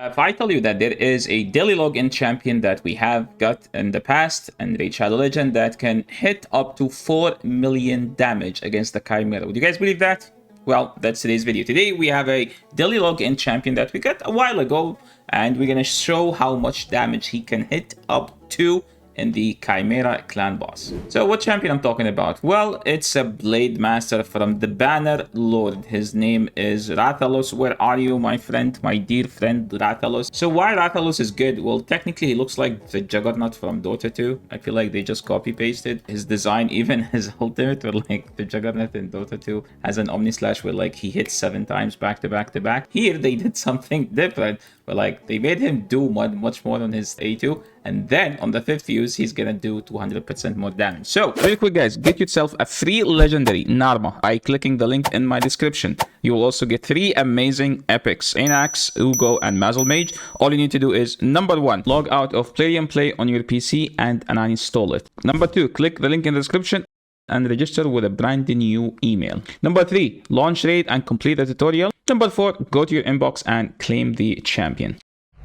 If I tell you that there is a daily login champion that we have got in the past and Raid Shadow Legend that can hit up to 4 million damage against the Chimera, would you guys believe that? Well, that's today's video. Today we have a daily login champion that we got a while ago, and we're gonna show how much damage he can hit up to in the Chimera clan boss. So what champion I'm talking about? Well, it's a Blademaster from the Banner Lord. His name is Rathalos. Where are you, my friend, my dear friend Rathalos? So why Rathalos is good? Well, technically he looks like the Juggernaut from Dota 2. I feel like they just copy pasted his design. Even his ultimate, where like the Juggernaut in Dota 2 has an Omni Slash where like he hits 7 times back to back to back. Here they did something different, but like they made him do much more on his A2, and then on the 5th use he's gonna do 200% more damage. So real quick guys, get yourself a free legendary Narma by clicking the link in my description. You will also get 3 amazing epics: Anax, Uugo, and Mausoleum Mage. All you need to do is number 1, log out of Play and Play on your PC and uninstall it. Number 2, click the link in the description and register with a brand new email. Number 3, launch raid and complete the tutorial. Number 4, go to your inbox and claim the champion.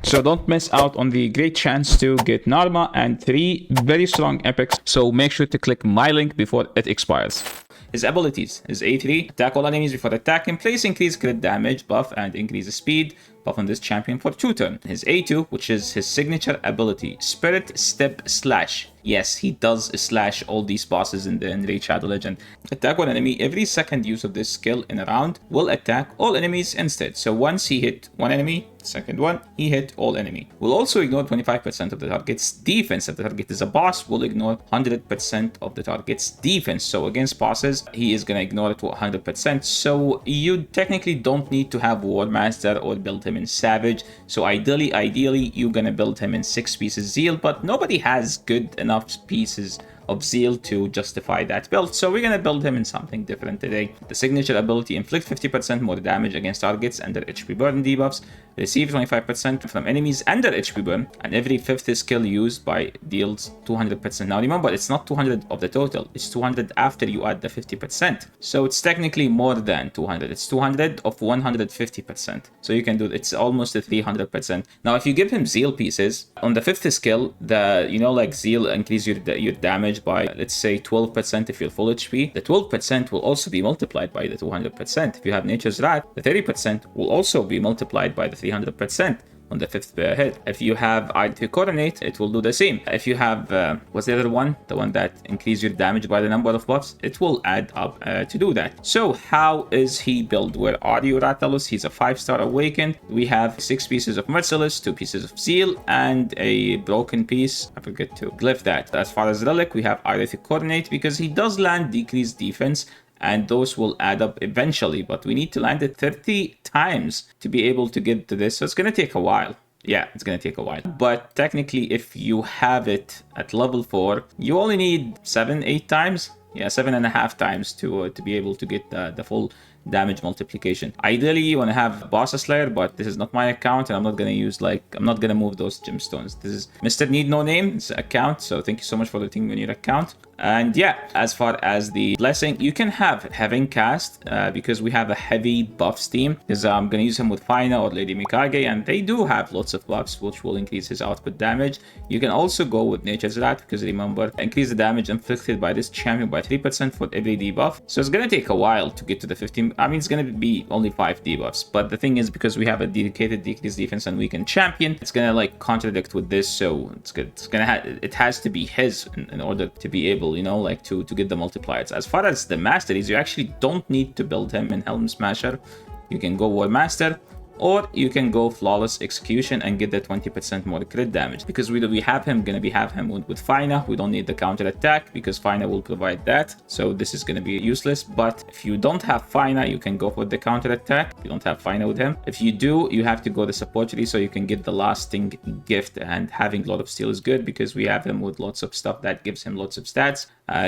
So don't miss out on the great chance to get Narma and 3 very strong epics. So make sure to click my link before it expires. His abilities is A3, attack all enemies before attacking, place increase crit damage buff and increase speed buff on this champion for 2 turns. His A2, which is his signature ability, Spirit Step Slash. Yes, he does slash all these bosses in the Raid Shadow Legend. Attack one enemy. Every second use of this skill in a round will attack all enemies instead. So once he hit one enemy, second one, he hit all enemy. Will also ignore 25% of the target's defense. If the target is a boss, will ignore 100% of the target's defense. So against bosses, he is gonna ignore it to 100%. So you technically don't need to have War Master or build him in Savage. So ideally you're gonna build him in 6 pieces Zeal, but nobody has good enough pieces of Zeal to justify that build, so we're gonna build him in something different today. The signature ability: inflict 50% more damage against targets under HP burn debuffs, receive 25% from enemies under HP burn, and every 5th skill used by deals 200%. Now remember, it's not 200 of the total, it's 200 after you add the 50%, so it's technically more than 200. It's 200 of 150%, so you can do it's almost a 300%. Now if you give him Zeal pieces on the 5th skill, the like Zeal increase your damage by, let's say, 12% if you're full HP. The 12% will also be multiplied by the 200%. If you have Nature's Wrath, the 30% will also be multiplied by the 300% on the 5th hit. If you have Identity Coordinate, it will do the same. If you have, what's the other one? The one that increases your damage by the number of buffs, it will add up to do that. So how is he built? Where are you, Rathalos? He's a 5-star Awakened. We have 6 pieces of Merciless, 2 pieces of Zeal, and a broken piece. I forget to glyph that. As far as Relic, we have Identity Coordinate because he does land decreased defense, and those will add up eventually, but we need to land it 30 times to be able to get to this, so it's gonna take a while. Yeah, it's gonna take a while, but technically if you have it at level 4, you only need 7-8 times. Yeah, 7.5 times to be able to get the full damage multiplication. Ideally you want to have Boss Slayer, but this is not my account, and I'm not gonna use I'm not gonna move those gemstones. This is Mr. Need No Name, it's account, so thank you so much for letting me on your account. And yeah, as far as the blessing, you can have Heaven Cast because we have a heavy buffs team, because I'm gonna use him with Faina or Lady Mikage, and they do have lots of buffs which will increase his output damage. You can also go with Nature's Wrath because remember, increase the damage inflicted by this champion by 3% for every debuff. So it's gonna take a while to get to the 15. I mean, it's gonna be only 5 debuffs, but the thing is, because we have a dedicated decreased defense and weakened champion, it's gonna like contradict with this, so it's good. It has to be his in order to be able, to get the multipliers. As far as the masteries, you actually don't need to build him in Helm Smasher. You can go War Master, or you can go Flawless Execution and get the 20% more crit damage, because we have him with Faina. We don't need the counter attack because Faina will provide that, so this is going to be useless. But if you don't have Faina, you can go for the counter attack. You don't have Faina with him. If you do, you have to go the support tree so you can get the lasting gift, and having Lot of Steel is good because we have him with lots of stuff that gives him lots of stats.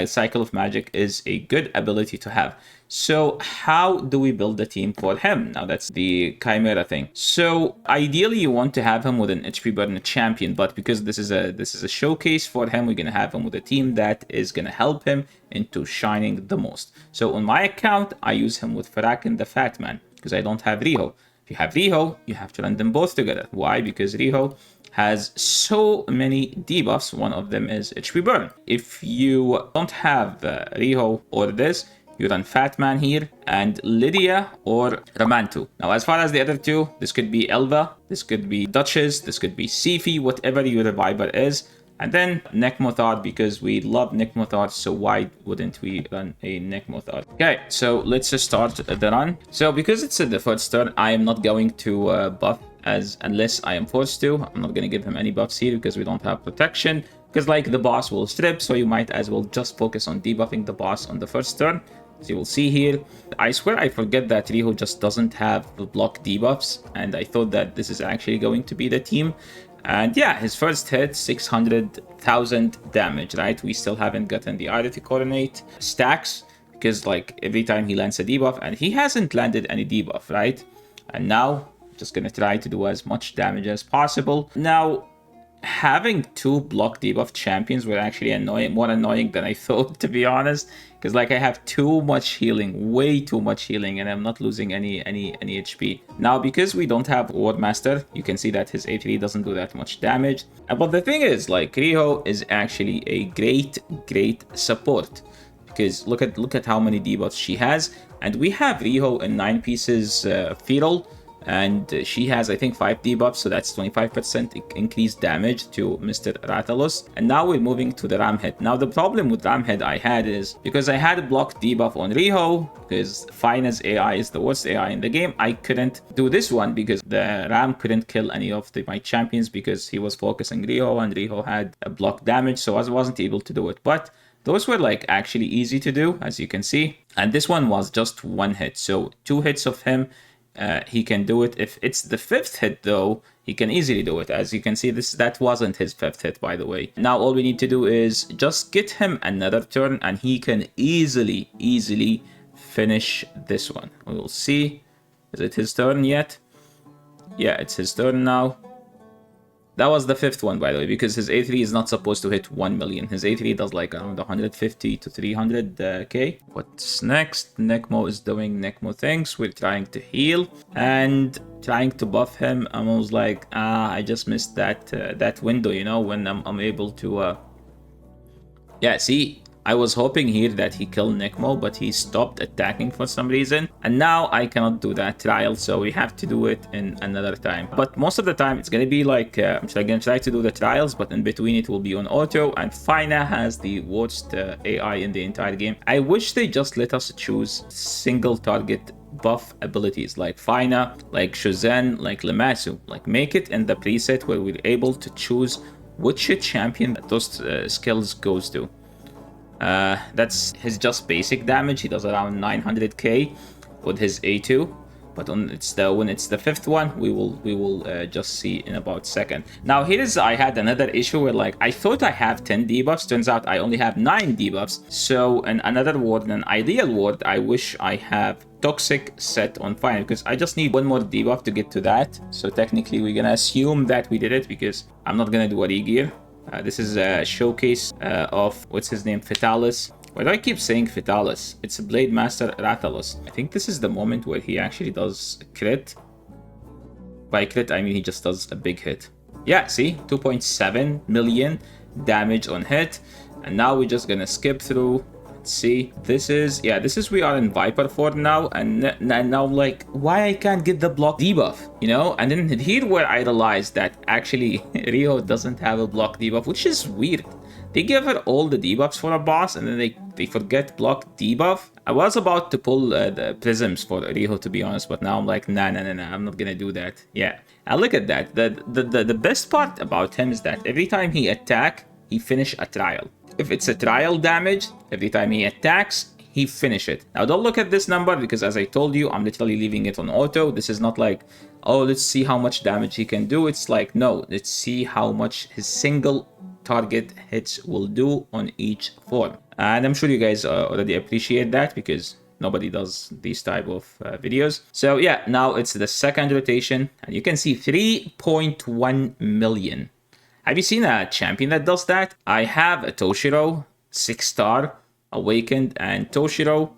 Cycle of Magic is a good ability to have. So how do we build a team for him? Now that's the Chimera thing. So ideally you want to have him with an HP burn champion, but because this is a showcase for him, we're gonna have him with a team that is gonna help him into shining the most. So on my account, I use him with Farakin the Fat Man because I don't have Riho. If you have Riho, you have to run them both together. Why? Because Riho has so many debuffs. One of them is HP burn. If you don't have Riho or this, you run Fat Man here and Lydia or Ramantu. Now, as far as the other two, this could be Elva, this could be Duchess, this could be Sifi, whatever your reviver is. And then Nekmothard, because we love Nekmothard, so why wouldn't we run a Nekmothard? Okay, so let's just start the run. So because it's the first turn, I am not going to buff unless I am forced to. I'm not going to give him any buffs here because we don't have protection. Because like the boss will strip, so you might as well just focus on debuffing the boss on the first turn. As you will see here, I swear I forget that Riho just doesn't have block debuffs, and I thought that this is actually going to be the team. And yeah, his first hit, 600,000 damage, right? We still haven't gotten the Arity Coronate stacks, because like every time he lands a debuff, and he hasn't landed any debuff, right? And now, just gonna try to do as much damage as possible. Now, having two block debuff champions were actually more annoying than I thought, to be honest, because like I have too much healing, way too much healing, and I'm not losing any HP. Now, because we don't have Wardmaster, you can see that his A3 doesn't do that much damage. But the thing is, like, Riho is actually a great support, because look at how many debuffs she has, and we have Riho in 9 pieces feral. And she has, I think, 5 debuffs, so that's 25% increased damage to Mr. Rathalos. And now we're moving to the Ram Head. Now, the problem with Ram Head I had is, because I had a block debuff on Riho, because Fina's AI is the worst AI in the game, I couldn't do this one, because the Ram couldn't kill any of my champions, because he was focusing Riho, and Riho had a block damage, so I wasn't able to do it. But those were like actually easy to do, as you can see. And this one was just 1 hit, so 2 hits of him. He can do it. If it's the 5th hit, though, he can easily do it. As you can see, that wasn't his 5th hit, by the way. Now, all we need to do is just get him another turn, and he can easily finish this one. We will see. Is it his turn yet? Yeah, it's his turn now. That was the 5th one, by the way, because his A3 is not supposed to hit 1 million. His A3 does like around 150 to 300k. What's next? Nekmo is doing Nekmo things. We're trying to heal and trying to buff him. I was like, I just missed that window, you know, when I'm able to... Yeah, see? I was hoping here that he killed Nekmo, but he stopped attacking for some reason. And now I cannot do that trial, so we have to do it in another time. But most of the time, it's going to be like, I'm going to try to do the trials, but in between it will be on auto. And Fina has the worst AI in the entire game. I wish they just let us choose single target buff abilities like Fina, like Shozen, like Lemmasu. Like make it in the preset where we're able to choose which champion those skills goes to. That's his just basic damage. He does around 900k with his A2, but when it's the 5th one, we will just see in about a second. Now I had another issue where like I thought I have 10 debuffs. Turns out I only have 9 debuffs. So in another ward, in an ideal ward, I wish I have Toxic set on fire, because I just need one more debuff to get to that. So technically we're gonna assume that we did it, because I'm not gonna do a re-gear. This is a showcase of, what's his name, Rathalos. Why do I keep saying Rathalos? It's Blademaster Rathalos. I think this is the moment where he actually does crit. By crit, I mean he just does a big hit. Yeah, see? 2.7 million damage on hit. And now we're just gonna skip through. Let's see. This is we are in Viper form now. And now, like, why I can't get the block debuff, you know? And then here where I realized that actually Riho doesn't have a block debuff, which is weird. They give her all the debuffs for a boss, and then they forget block debuff. I was about to pull the prisms for Riho, to be honest, but now I'm like, nah, I'm not gonna do that. Yeah. And look at that. The best part about him is that every time he attack, he finish a trial. If it's a trial damage, every time he attacks, he finish it. Now don't look at this number, because as I told you, I'm literally leaving it on auto. This is not like, oh, let's see how much damage he can do. It's like, no, let's see how much his single target hits will do on each form. And I'm sure you guys already appreciate that, because nobody does these type of videos. So yeah, now it's the 2nd rotation, and you can see 3.1 million. Have you seen a champion that does that? I have a Toshiro, 6-star, Awakened, and Toshiro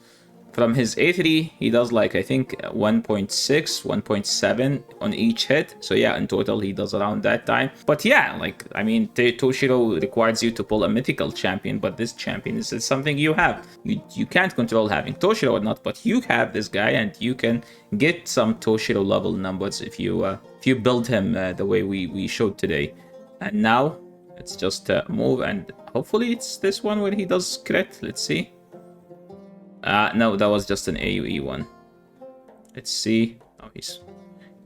from his A3, he does like, I think 1.6, 1.7 on each hit. So yeah, in total, he does around that time. But yeah, like, I mean, Toshiro requires you to pull a mythical champion, but this champion is something you have. You can't control having Toshiro or not, but you have this guy, and you can get some Toshiro level numbers if you build him the way we showed today. And now, let's just move, and hopefully it's this one where he does crit. Let's see. No, that was just an AoE one. Let's see. Oh, he's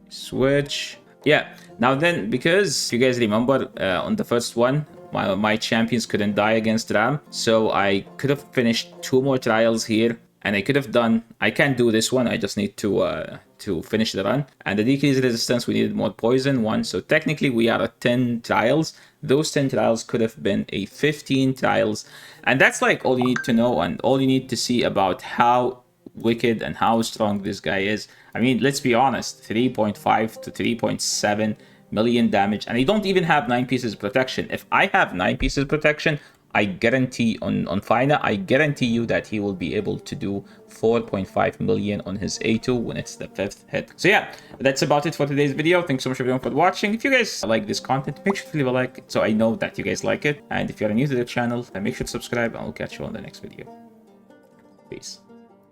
switch. Yeah. Now then, because you guys remember on the first one, my champions couldn't die against Ram, so I could have finished 2 more trials here, and I could have done. I can't do this one. I just need to finish the run. And the decreased resistance, we needed more poison 1. So technically, we are at 10 trials. Those 10 trials could have been a 15 trials. And that's like all you need to know and all you need to see about how wicked and how strong this guy is. I mean, let's be honest, 3.5 to 3.7 million damage. And you don't even have 9 pieces of protection. If I have 9 pieces of protection, I guarantee on Fina, I guarantee you that he will be able to do 4.5 million on his A2 when it's the 5th hit. So yeah, that's about it for today's video. Thanks so much everyone for watching. If you guys like this content, make sure to leave a like so I know that you guys like it. And if you're new to the channel, then make sure to subscribe, and I'll catch you on the next video. Peace.